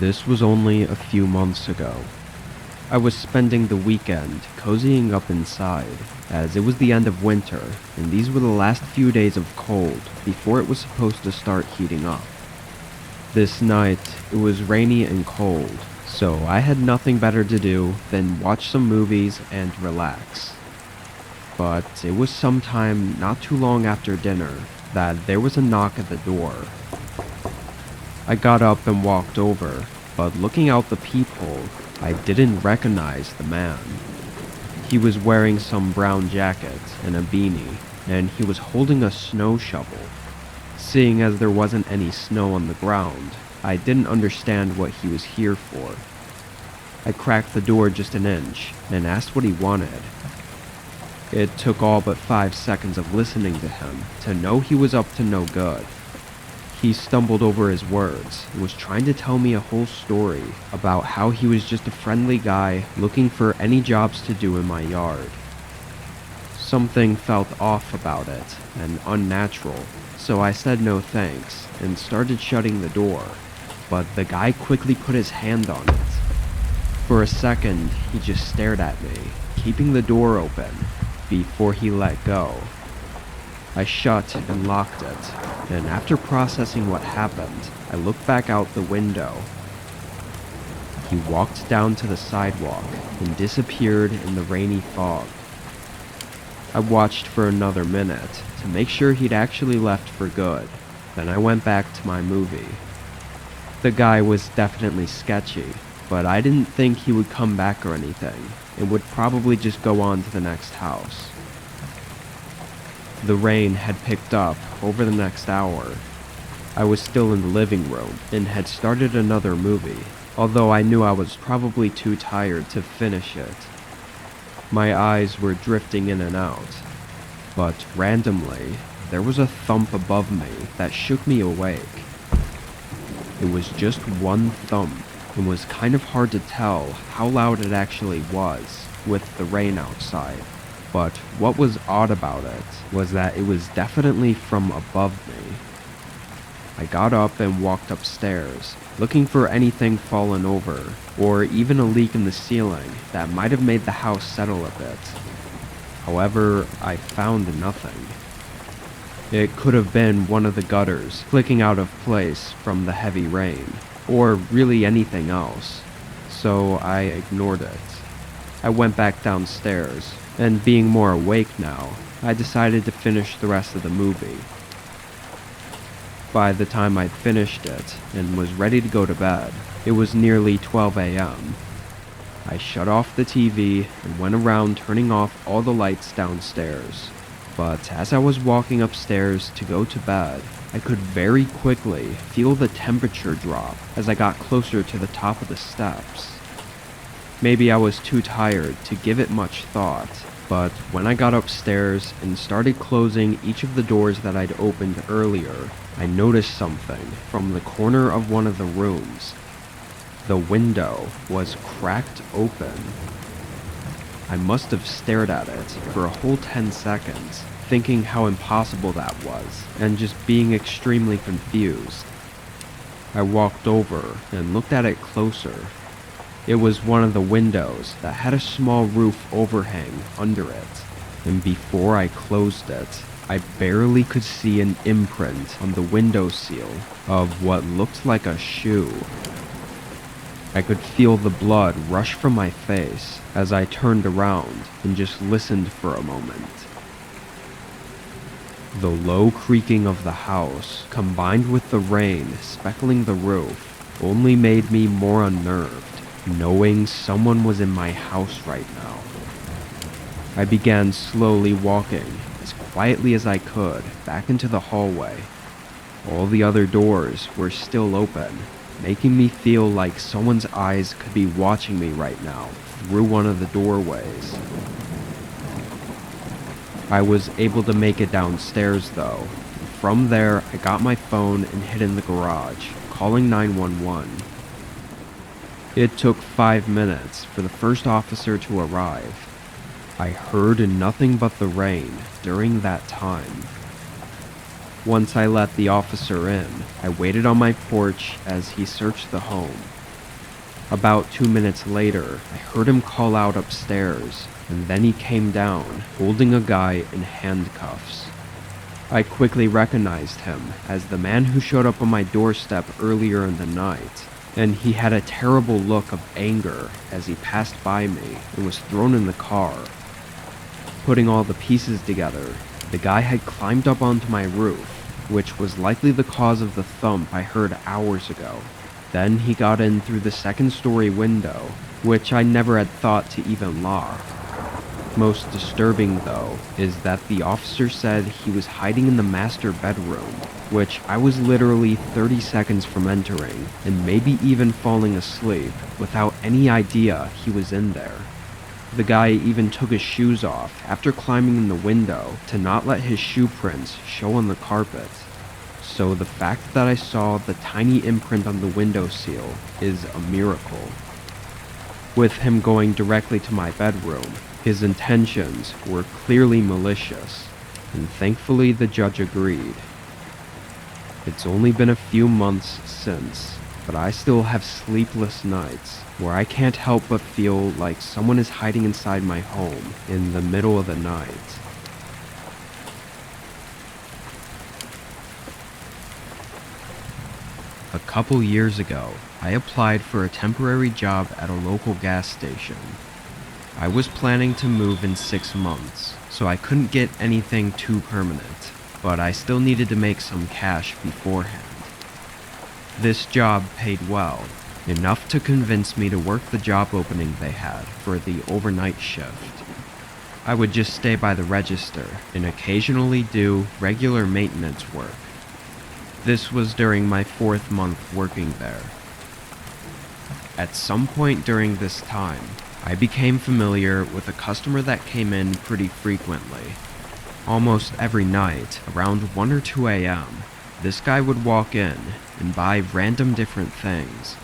This was only a few months ago. I was spending the weekend cozying up inside, as it was the end of winter, and these were the last few days of cold before it was supposed to start heating up. This night, it was rainy and cold, so I had nothing better to do than watch some movies and relax. But it was sometime not too long after dinner that there was a knock at the door. I got up and walked over, but looking out the peephole, I didn't recognize the man. He was wearing some brown jacket and a beanie, and he was holding a snow shovel. Seeing as there wasn't any snow on the ground, I didn't understand what he was here for. I cracked the door just an inch and asked what he wanted. It took all but 5 seconds of listening to him to know he was up to no good. He stumbled over his words and was trying to tell me a whole story about how he was just a friendly guy looking for any jobs to do in my yard. Something felt off about it and unnatural, so I said no thanks and started shutting the door, but the guy quickly put his hand on it. For a second, he just stared at me, keeping the door open, before he let go. I shut and locked it, and after processing what happened, I looked back out the window. He walked down to the sidewalk and disappeared in the rainy fog. I watched for another minute to make sure he'd actually left for good, then I went back to my movie. The guy was definitely sketchy, but I didn't think he would come back or anything, and would probably just go on to the next house. The rain had picked up over the next hour. I was still in the living room and had started another movie, although I knew I was probably too tired to finish it. My eyes were drifting in and out, but randomly, there was a thump above me that shook me awake. It was just one thump, and was kind of hard to tell how loud it actually was with the rain outside. But what was odd about it was that it was definitely from above me. I got up and walked upstairs, looking for anything fallen over, or even a leak in the ceiling that might have made the house settle a bit. However, I found nothing. It could have been one of the gutters clicking out of place from the heavy rain, or really anything else, so I ignored it. I went back downstairs, and being more awake now, I decided to finish the rest of the movie. By the time I'd finished it and was ready to go to bed, it was nearly 12 a.m. I shut off the TV and went around turning off all the lights downstairs. But as I was walking upstairs to go to bed, I could very quickly feel the temperature drop as I got closer to the top of the steps. Maybe I was too tired to give it much thought, but when I got upstairs and started closing each of the doors that I'd opened earlier, I noticed something from the corner of one of the rooms. The window was cracked open. I must have stared at it for a whole 10 seconds, thinking how impossible that was, and just being extremely confused. I walked over and looked at it closer. It was one of the windows that had a small roof overhang under it, and before I closed it, I barely could see an imprint on the windowsill of what looked like a shoe. I could feel the blood rush from my face as I turned around and just listened for a moment. The low creaking of the house, combined with the rain speckling the roof, only made me more unnerved, knowing someone was in my house right now. I began slowly walking, as quietly as I could, back into the hallway. All the other doors were still open, making me feel like someone's eyes could be watching me right now through one of the doorways. I was able to make it downstairs though. From there, I got my phone and hid in the garage, calling 911. It took 5 minutes for the first officer to arrive. I heard nothing but the rain during that time. Once I let the officer in, I waited on my porch as he searched the home. About 2 minutes later, I heard him call out upstairs, and then he came down, holding a guy in handcuffs. I quickly recognized him as the man who showed up on my doorstep earlier in the night, and he had a terrible look of anger as he passed by me and was thrown in the car. Putting all the pieces together, the guy had climbed up onto my roof, which was likely the cause of the thump I heard hours ago. Then he got in through the second-story window, which I never had thought to even lock. Most disturbing, though, is that the officer said he was hiding in the master bedroom, which I was literally 30 seconds from entering, and maybe even falling asleep, without any idea he was in there. The guy even took his shoes off after climbing in the window to not let his shoe prints show on the carpet. So the fact that I saw the tiny imprint on the windowsill is a miracle. With him going directly to my bedroom, his intentions were clearly malicious, and thankfully the judge agreed. It's only been a few months since, but I still have sleepless nights where I can't help but feel like someone is hiding inside my home in the middle of the night. A couple years ago, I applied for a temporary job at a local gas station. I was planning to move in 6 months, so I couldn't get anything too permanent, but I still needed to make some cash beforehand. This job paid well, enough to convince me to work the job opening they had for the overnight shift. I would just stay by the register and occasionally do regular maintenance work. This was during my 4th month working there. At some point during this time, I became familiar with a customer that came in pretty frequently. Almost every night, around 1 or 2 a.m., this guy would walk in and buy random different things.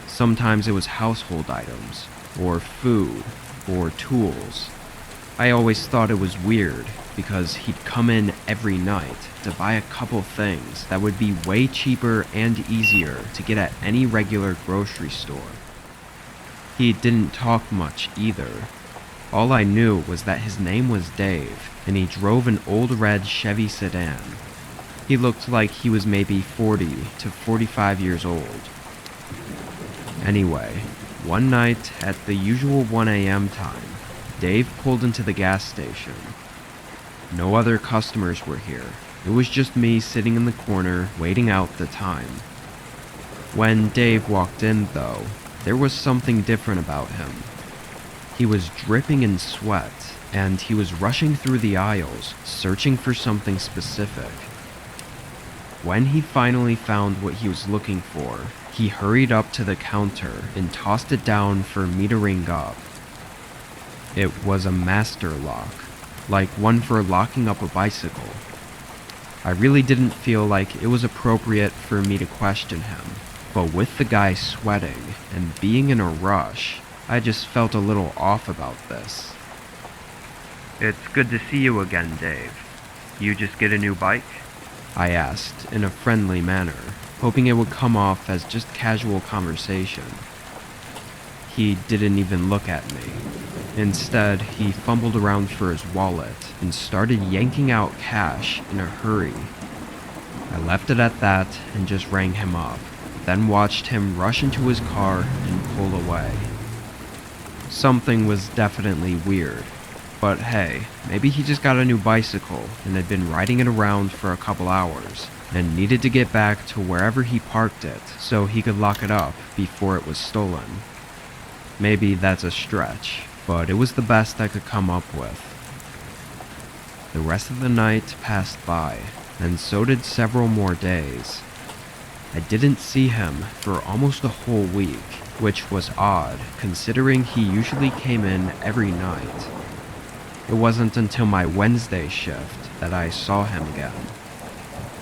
Sometimes it was household items, or food, or tools. I always thought it was weird because he'd come in every night to buy a couple things that would be way cheaper and easier to get at any regular grocery store. He didn't talk much either. All I knew was that his name was Dave, and he drove an old red Chevy sedan. He looked like he was maybe 40 to 45 years old. Anyway, one night at the usual 1 a.m. time, Dave pulled into the gas station. No other customers were here. It was just me sitting in the corner waiting out the time. When Dave walked in, though, there was something different about him. He was dripping in sweat, and he was rushing through the aisles, searching for something specific. When he finally found what he was looking for, he hurried up to the counter and tossed it down for me to ring up. It was a master lock, like one for locking up a bicycle. I really didn't feel like it was appropriate for me to question him, but with the guy sweating and being in a rush, I just felt a little off about this. "It's good to see you again, Dave. You just get a new bike?" I asked in a friendly manner, hoping it would come off as just casual conversation. He didn't even look at me. Instead, he fumbled around for his wallet and started yanking out cash in a hurry. I left it at that and just rang him up, then watched him rush into his car and pull away. Something was definitely weird, but hey, maybe he just got a new bicycle and had been riding it around for a couple hours and needed to get back to wherever he parked it so he could lock it up before it was stolen. Maybe that's a stretch, but it was the best I could come up with. The rest of the night passed by, and so did several more days. I didn't see him for almost a whole week, which was odd considering he usually came in every night. It wasn't until my Wednesday shift that I saw him again.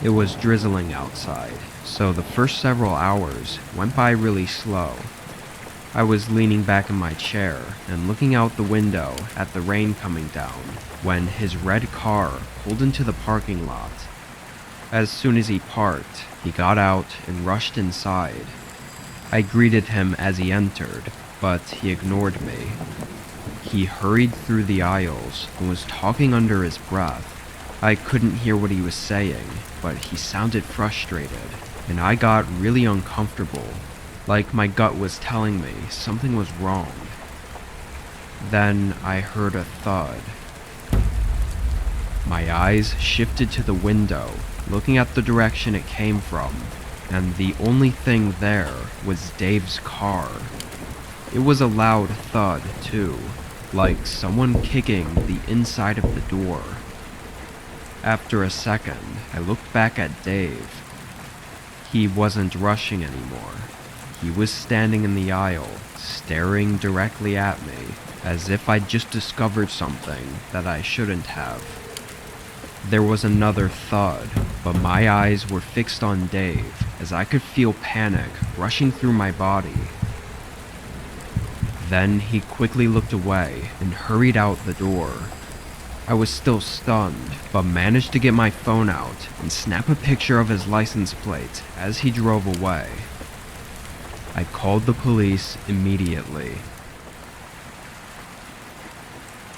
It was drizzling outside, so the first several hours went by really slow. I was leaning back in my chair and looking out the window at the rain coming down when his red car pulled into the parking lot. As soon as he parked, he got out and rushed inside. I greeted him as he entered, but he ignored me. He hurried through the aisles and was talking under his breath. I couldn't hear what he was saying, but he sounded frustrated, and I got really uncomfortable, like my gut was telling me something was wrong. Then I heard a thud. My eyes shifted to the window, looking at the direction it came from, and the only thing there was Dave's car. It was a loud thud, too, like someone kicking the inside of the door. After a second, I looked back at Dave. He wasn't rushing anymore. He was standing in the aisle, staring directly at me, as if I'd just discovered something that I shouldn't have. There was another thud, but my eyes were fixed on Dave as I could feel panic rushing through my body. Then he quickly looked away and hurried out the door. I was still stunned, but managed to get my phone out and snap a picture of his license plate as he drove away. I called the police immediately.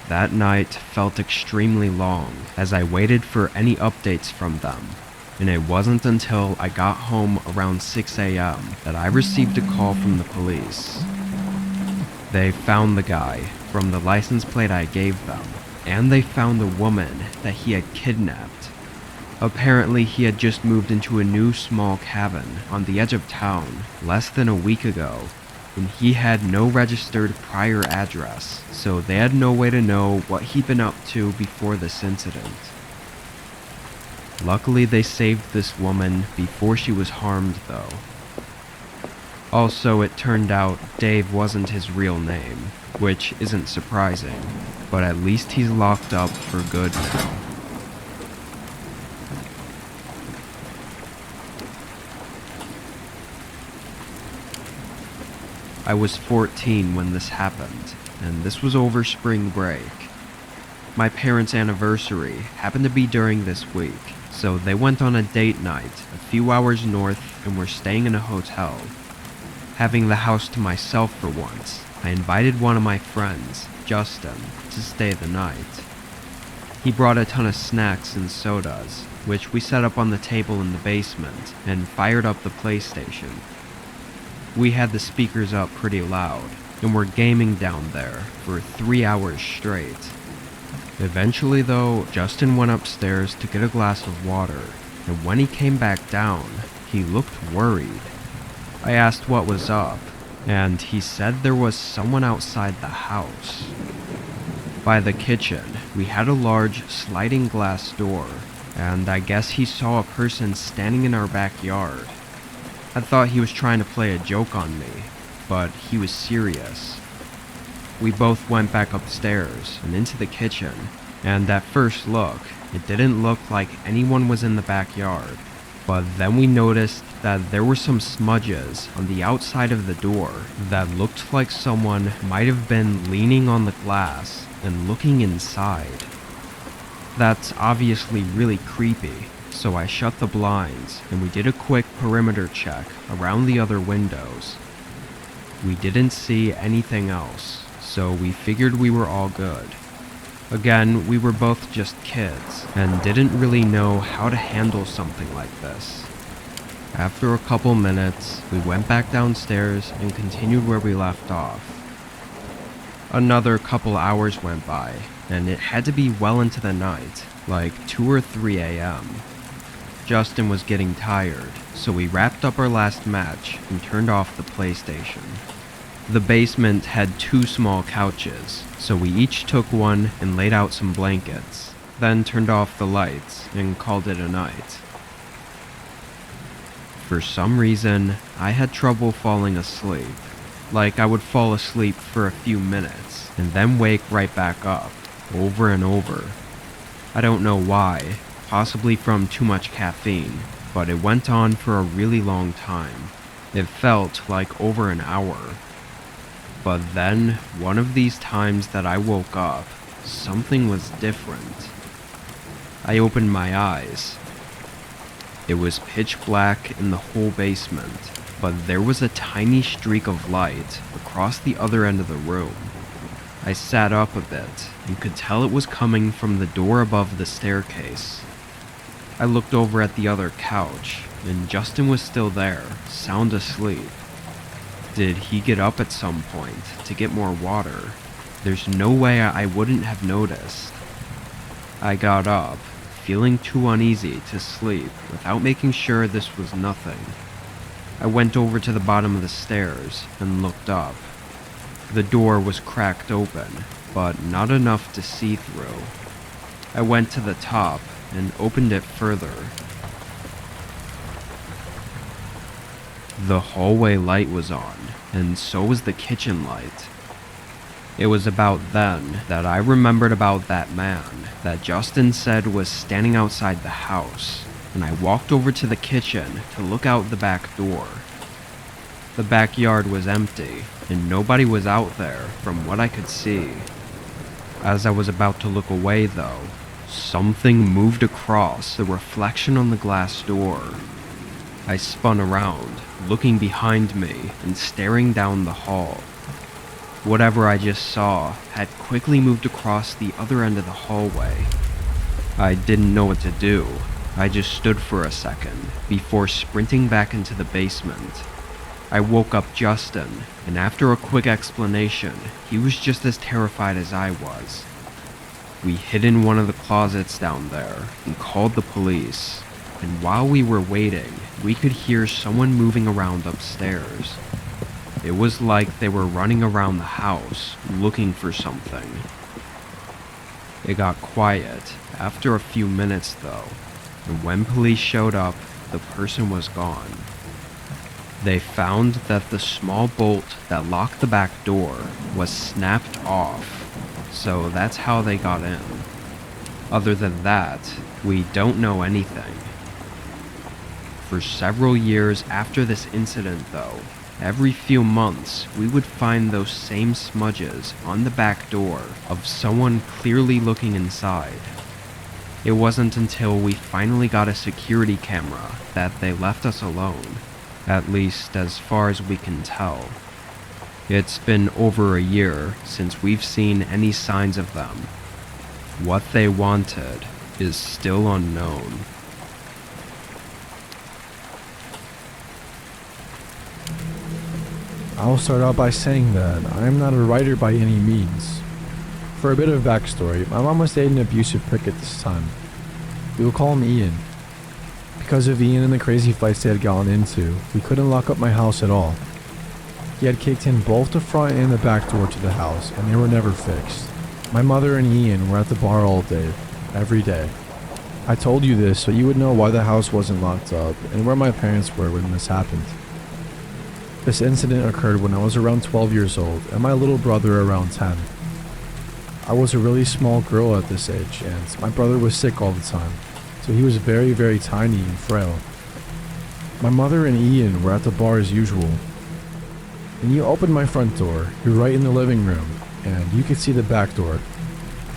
That night felt extremely long as I waited for any updates from them, and it wasn't until I got home around 6 a.m. that I received a call from the police. They found the guy from the license plate I gave them, and they found the woman that he had kidnapped. Apparently, he had just moved into a new small cabin on the edge of town less than a week ago, and he had no registered prior address, so they had no way to know what he'd been up to before this incident. Luckily, they saved this woman before she was harmed, though. Also, it turned out Dave wasn't his real name, which isn't surprising, but at least he's locked up for good now. I was 14 when this happened, and this was over spring break. My parents' anniversary happened to be during this week, so they went on a date night a few hours north and were staying in a hotel. Having the house to myself for once, I invited one of my friends, Justin, to stay the night. He brought a ton of snacks and sodas, which we set up on the table in the basement and fired up the PlayStation. We had the speakers up pretty loud, and were gaming down there for 3 hours straight. Eventually though, Justin went upstairs to get a glass of water, and when he came back down, he looked worried. I asked what was up, and he said there was someone outside the house. By the kitchen, we had a large sliding glass door, and I guess he saw a person standing in our backyard. I thought he was trying to play a joke on me, but he was serious. We both went back upstairs and into the kitchen, and at first look, it didn't look like anyone was in the backyard. But then we noticed that there were some smudges on the outside of the door that looked like someone might have been leaning on the glass and looking inside. That's obviously really creepy, so I shut the blinds and we did a quick perimeter check around the other windows. We didn't see anything else, so we figured we were all good. Again, we were both just kids and didn't really know how to handle something like this. After a couple minutes, we went back downstairs and continued where we left off. Another couple hours went by, and it had to be well into the night, like 2 or 3 a.m. Justin was getting tired, so we wrapped up our last match and turned off the PlayStation. The basement had 2 small couches, so we each took one and laid out some blankets, then turned off the lights and called it a night. For some reason, I had trouble falling asleep. Like I would fall asleep for a few minutes and then wake right back up, over and over. I don't know why, possibly from too much caffeine, but it went on for a really long time. It felt like over an hour. But then, one of these times that I woke up, something was different. I opened my eyes. It was pitch black in the whole basement, but there was a tiny streak of light across the other end of the room. I sat up a bit and could tell it was coming from the door above the staircase. I looked over at the other couch, and Justin was still there, sound asleep. Did he get up at some point to get more water? There's no way I wouldn't have noticed. I got up, feeling too uneasy to sleep without making sure this was nothing. I went over to the bottom of the stairs and looked up. The door was cracked open, but not enough to see through. I went to the top and opened it further. The hallway light was on, and so was the kitchen light. It was about then that I remembered about that man that Justin said was standing outside the house, and I walked over to the kitchen to look out the back door. The backyard was empty, and nobody was out there from what I could see. As I was about to look away though, something moved across the reflection on the glass door. I spun around, looking behind me and staring down the hall. Whatever I just saw had quickly moved across the other end of the hallway. I didn't know what to do. I just stood for a second before sprinting back into the basement. I woke up Justin, and after a quick explanation, he was just as terrified as I was. We hid in one of the closets down there and called the police, and while we were waiting, we could hear someone moving around upstairs. It was like they were running around the house, looking for something. It got quiet after a few minutes though, and when police showed up, the person was gone. They found that the small bolt that locked the back door was snapped off, so that's how they got in. Other than that, we don't know anything. For several years after this incident though, every few months, we would find those same smudges on the back door of someone clearly looking inside. It wasn't until we finally got a security camera that they left us alone, at least as far as we can tell. It's been over a year since we've seen any signs of them. What they wanted is still unknown. I'll start out by saying that I am not a writer by any means. For a bit of backstory, my mom was dating an abusive prick at this time. We will call him Ian. Because of Ian and the crazy fights they had gotten into, we couldn't lock up my house at all. He had kicked in both the front and the back door to the house, and they were never fixed. My mother and Ian were at the bar all day, every day. I told you this so you would know why the house wasn't locked up and where my parents were when this happened. This incident occurred when I was around 12 years old and my little brother around 10. I was a really small girl at this age and my brother was sick all the time, so he was very, very tiny and frail. My mother and Ian were at the bar as usual. When you opened my front door, you're right in the living room and you could see the back door.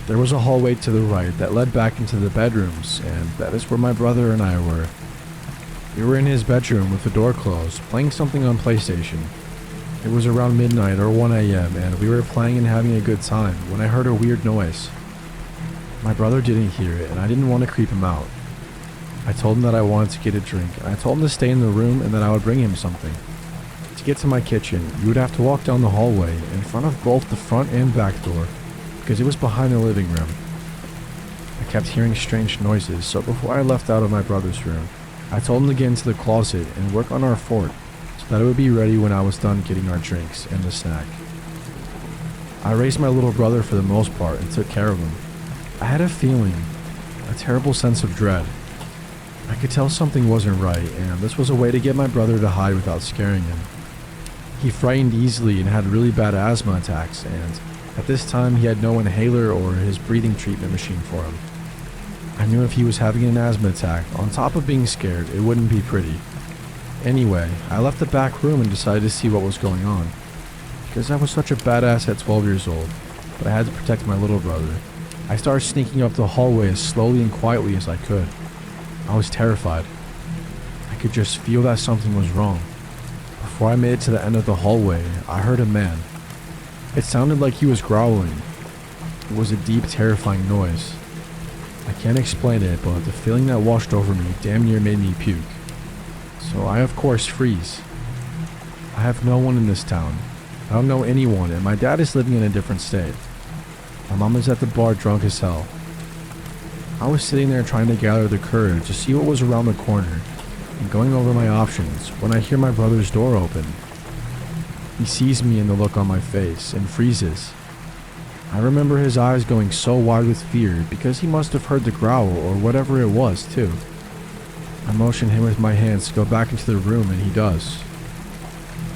There was a hallway to the right that led back into the bedrooms, and that is where my brother and I were. We were in his bedroom with the door closed, playing something on PlayStation. It was around midnight or 1 a.m. and we were playing and having a good time when I heard a weird noise. My brother didn't hear it and I didn't want to creep him out. I told him that I wanted to get a drink and I told him to stay in the room and that I would bring him something. To get to my kitchen, you would have to walk down the hallway in front of both the front and back door because it was behind the living room. I kept hearing strange noises, so before I left out of my brother's room, I told him to get into the closet and work on our fort so that it would be ready when I was done getting our drinks and the snack. I raised my little brother for the most part and took care of him. I had a feeling, a terrible sense of dread. I could tell something wasn't right, and this was a way to get my brother to hide without scaring him. He frightened easily and had really bad asthma attacks, and at this time he had no inhaler or his breathing treatment machine for him. I knew if he was having an asthma attack, on top of being scared, it wouldn't be pretty. Anyway, I left the back room and decided to see what was going on. Because I was such a badass at 12 years old, but I had to protect my little brother. I started sneaking up the hallway as slowly and quietly as I could. I was terrified. I could just feel that something was wrong. Before I made it to the end of the hallway, I heard a man. It sounded like he was growling. It was a deep, terrifying noise. I can't explain it, but the feeling that washed over me damn near made me puke. So I of course freeze. I have no one in this town. I don't know anyone, and my dad is living in a different state. My mom is at the bar drunk as hell. I was sitting there trying to gather the courage to see what was around the corner and going over my options when I hear my brother's door open. He sees me and the look on my face and freezes. I remember his eyes going so wide with fear because he must have heard the growl or whatever it was too. I motion him with my hands to go back into the room and he does.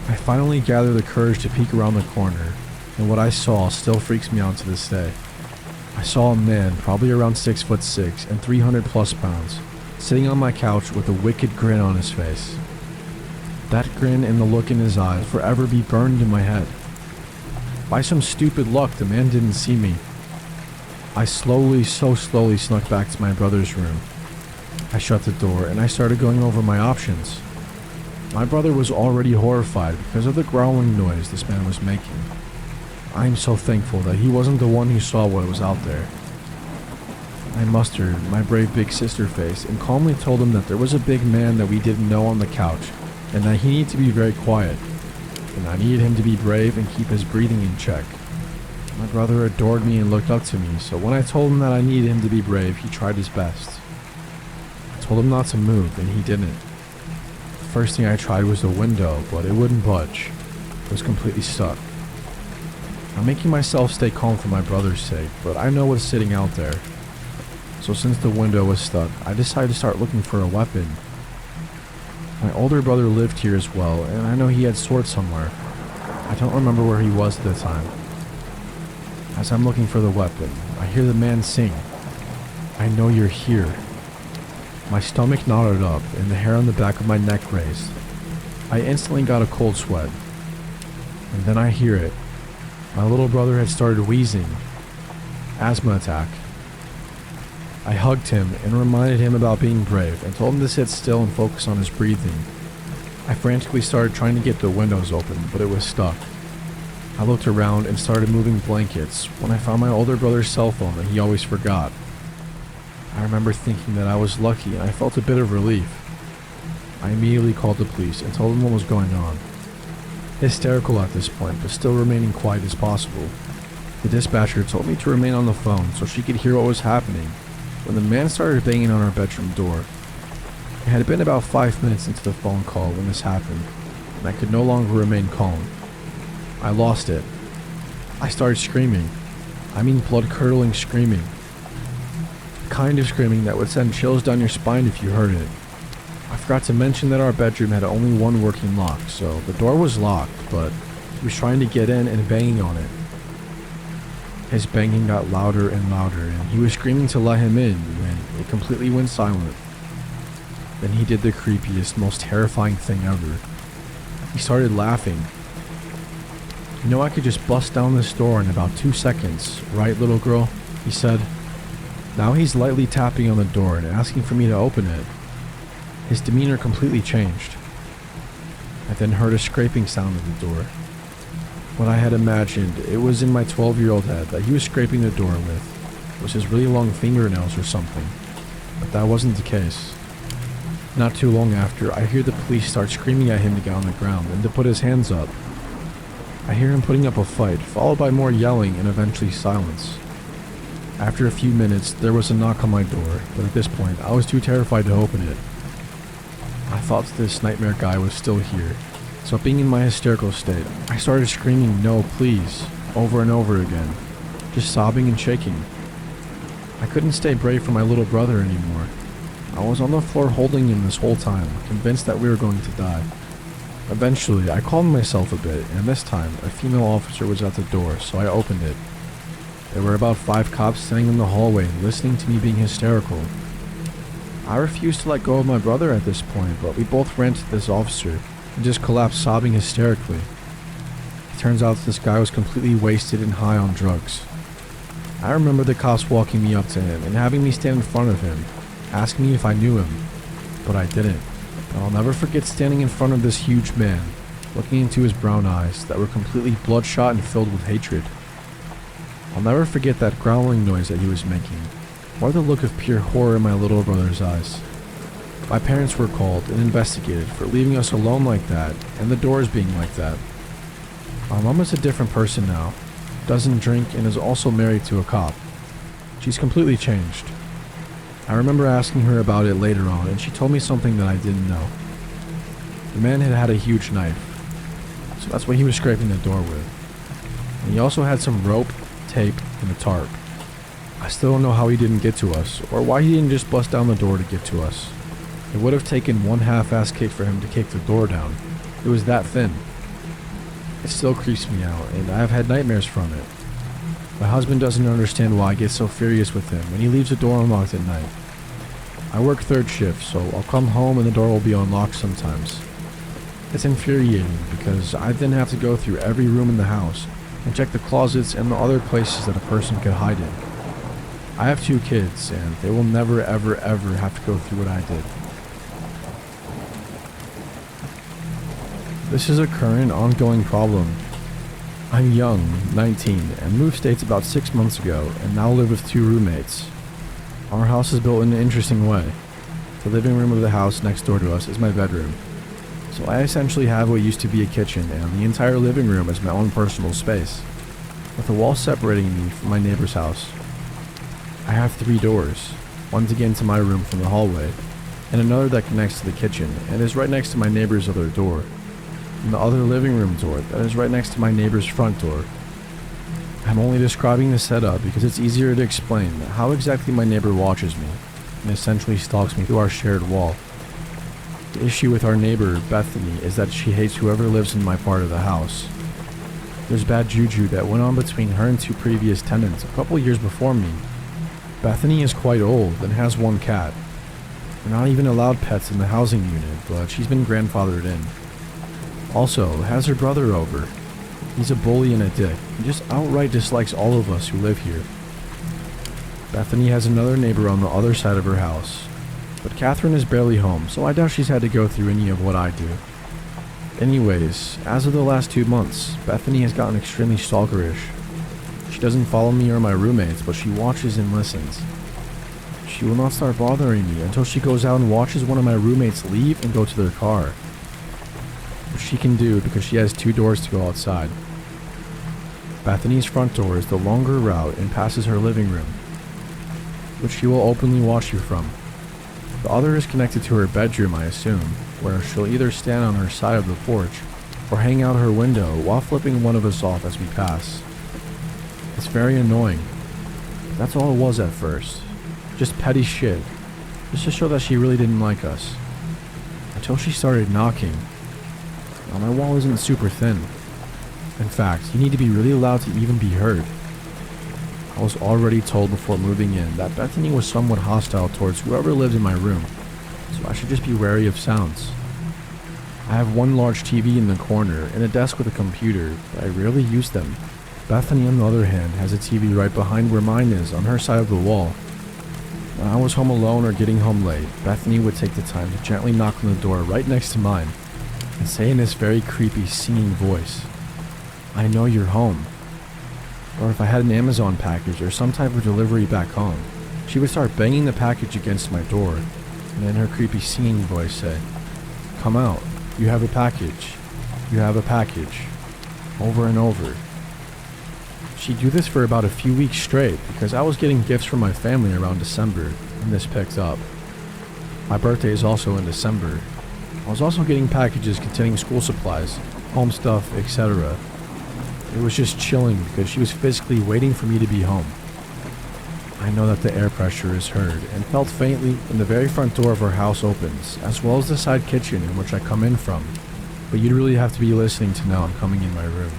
I finally gather the courage to peek around the corner, and what I saw still freaks me out to this day. I saw a man probably around 6'6" and 300 plus pounds, sitting on my couch with a wicked grin on his face. That grin and the look in his eyes forever be burned in my head. By some stupid luck, the man didn't see me. I so slowly snuck back to my brother's room. I shut the door and I started going over my options. My brother was already horrified because of the growling noise this man was making. I am so thankful that he wasn't the one who saw what was out there. I mustered my brave big sister face and calmly told him that there was a big man that we didn't know on the couch and that he needed to be very quiet, and I needed him to be brave and keep his breathing in check. My brother adored me and looked up to me, so when I told him that I needed him to be brave, he tried his best. I told him not to move, and he didn't. The first thing I tried was the window, but it wouldn't budge. It was completely stuck. I'm making myself stay calm for my brother's sake, but I know what's sitting out there. So since the window was stuck, I decided to start looking for a weapon. My older brother lived here as well, and I know he had swords somewhere. I don't remember where he was at the time. As I'm looking for the weapon, I hear the man sing, "I know you're here." My stomach knotted up and the hair on the back of my neck raised. I instantly got a cold sweat. And then I hear it. My little brother had started wheezing. Asthma attack. I hugged him and reminded him about being brave and told him to sit still and focus on his breathing. I frantically started trying to get the windows open, but it was stuck. I looked around and started moving blankets when I found my older brother's cell phone that he always forgot. I remember thinking that I was lucky and I felt a bit of relief. I immediately called the police and told them what was going on. Hysterical at this point, but still remaining quiet as possible. The dispatcher told me to remain on the phone so she could hear what was happening when the man started banging on our bedroom door. It had been about 5 minutes into the phone call when this happened, and I could no longer remain calm. I lost it. I started screaming. I mean blood-curdling screaming. The kind of screaming that would send chills down your spine if you heard it. I forgot to mention that our bedroom had only one working lock, so the door was locked, but he was trying to get in and banging on it. His banging got louder and louder, and he was screaming to let him in when it completely went silent. Then he did the creepiest, most terrifying thing ever. He started laughing. "You know I could just bust down this door in about 2 seconds, right, little girl?" he said. Now he's lightly tapping on the door and asking for me to open it. His demeanor completely changed. I then heard a scraping sound at the door. What I had imagined, it was in my 12-year-old head that he was scraping the door with was his really long fingernails or something, but that wasn't the case. Not too long after, I hear the police start screaming at him to get on the ground and to put his hands up. I hear him putting up a fight, followed by more yelling and eventually silence. After a few minutes, there was a knock on my door, but at this point, I was too terrified to open it. I thought this nightmare guy was still here, so being in my hysterical state, I started screaming "no, please" over and over again, just sobbing and shaking. I couldn't stay brave for my little brother anymore. I was on the floor holding him this whole time, convinced that we were going to die. Eventually, I calmed myself a bit, and this time, a female officer was at the door, so I opened it. There were about 5 cops standing in the hallway, listening to me being hysterical. I refused to let go of my brother at this point, but we both ran to this officer and just collapsed sobbing hysterically. It turns out this guy was completely wasted and high on drugs. I remember the cops walking me up to him and having me stand in front of him, asking me if I knew him, but I didn't. But I'll never forget standing in front of this huge man, looking into his brown eyes that were completely bloodshot and filled with hatred. I'll never forget that growling noise that he was making, or the look of pure horror in my little brother's eyes. My parents were called and investigated for leaving us alone like that, and the doors being like that. My mom is a different person now, doesn't drink, and is also married to a cop. She's completely changed. I remember asking her about it later on, and she told me something that I didn't know. The man had a huge knife, so that's what he was scraping the door with. And he also had some rope, tape, and a tarp. I still don't know how he didn't get to us, or why he didn't just bust down the door to get to us. It would have taken one half-ass kick for him to kick the door down. It was that thin. It still creeps me out, and I have had nightmares from it. My husband doesn't understand why I get so furious with him when he leaves the door unlocked at night. I work third shift, so I'll come home and the door will be unlocked sometimes. It's infuriating because I then have to go through every room in the house and check the closets and the other places that a person could hide in. I have 2 kids, and they will never ever ever have to go through what I did. This is a current, ongoing problem. I'm young, 19, and moved states about 6 months ago, and now live with 2 roommates. Our house is built in an interesting way. The living room of the house next door to us is my bedroom. So I essentially have what used to be a kitchen, and the entire living room is my own personal space, with a wall separating me from my neighbor's house. I have 3 doors, one to get into my room from the hallway, and another that connects to the kitchen and is right next to my neighbor's other door, and the other living room door that is right next to my neighbor's front door. I'm only describing the setup because it's easier to explain how exactly my neighbor watches me and essentially stalks me through our shared wall. The issue with our neighbor, Bethany, is that she hates whoever lives in my part of the house. There's bad juju that went on between her and 2 previous tenants a couple years before me. Bethany is quite old and has 1 cat. We're not even allowed pets in the housing unit, but she's been grandfathered in. Also, has her brother over. He's a bully and a dick, and just outright dislikes all of us who live here. Bethany has another neighbor on the other side of her house, but Catherine is barely home, so I doubt she's had to go through any of what I do. Anyways, as of the last 2 months, Bethany has gotten extremely stalkerish. She doesn't follow me or my roommates, but she watches and listens. She will not start bothering me until she goes out and watches one of my roommates leave and go to their car. Which she can do because she has 2 doors to go outside. Bethany's front door is the longer route and passes her living room, which she will openly watch you from. The other is connected to her bedroom, I assume, where she'll either stand on her side of the porch or hang out her window while flipping one of us off as we pass. It's very annoying. That's all it was at first. Just petty shit, just to show that she really didn't like us. Until she started knocking. Now, my wall isn't super thin. In fact, you need to be really loud to even be heard. I was already told before moving in that Bethany was somewhat hostile towards whoever lived in my room, so I should just be wary of sounds. I have 1 large TV in the corner and a desk with a computer, but I rarely use them. Bethany, on the other hand, has a TV right behind where mine is on her side of the wall. When I was home alone or getting home late, Bethany would take the time to gently knock on the door right next to mine and say in this very creepy singing voice, "I know you're home." Or if I had an Amazon package or some type of delivery back home, she would start banging the package against my door and in her creepy singing voice say, "Come out, you have a package, you have a package," over and over. She'd do this for about a few weeks straight because I was getting gifts from my family around December and this picked up. My birthday is also in December. I was also getting packages containing school supplies, home stuff, etc. It was just chilling because she was physically waiting for me to be home. I know that the air pressure is heard and felt faintly when the very front door of our house opens, as well as the side kitchen in which I come in from, but you'd really have to be listening to know I'm coming in my room.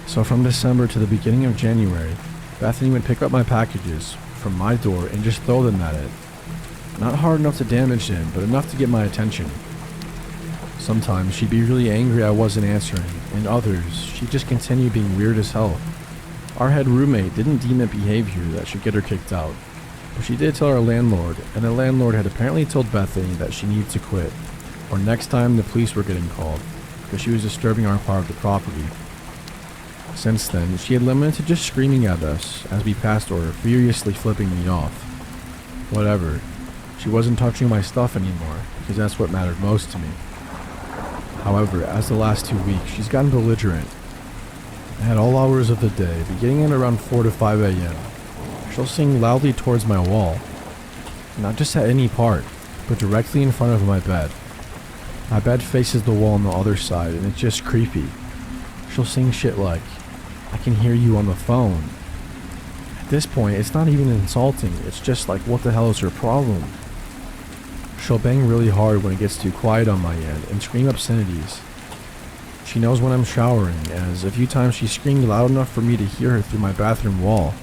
So from December to the beginning of January, Bethany would pick up my packages from my door and just throw them at it. Not hard enough to damage them, but enough to get my attention. Sometimes she'd be really angry I wasn't answering, and others, she'd just continue being weird as hell. Our head roommate didn't deem it behavior that should get her kicked out, but she did tell our landlord, and the landlord had apparently told Bethany that she needed to quit, or next time the police were getting called. because she was disturbing our part of the property. Since then, she had limited to just screaming at us as we passed her, furiously flipping me off. Whatever. She wasn't touching my stuff anymore, because that's what mattered most to me. However, as the last 2 weeks, she's gotten belligerent. At all hours of the day, beginning at around 4 to 5 a.m., she'll sing loudly towards my wall. Not just at any part, but directly in front of my bed. My bed faces the wall on the other side, and it's just creepy. She'll sing shit like, "I can hear you on the phone." At this point, it's not even insulting, it's just like, what the hell is her problem? She'll bang really hard when it gets too quiet on my end, and scream obscenities. She knows when I'm showering, as a few times she screamed loud enough for me to hear her through my bathroom wall.